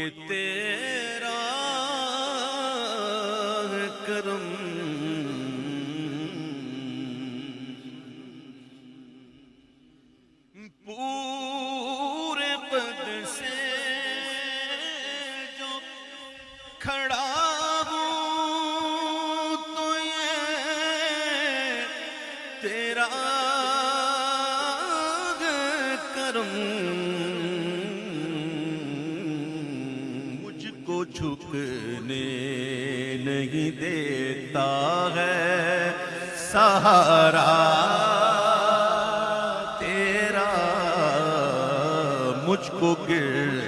یہ تیرا کرم پورے قد سے جو کھڑا ہوں تو یہ تیرا کرم مجھ کو جھکنے نہیں دیتا ہے سہارا تیرا مجھ کو گر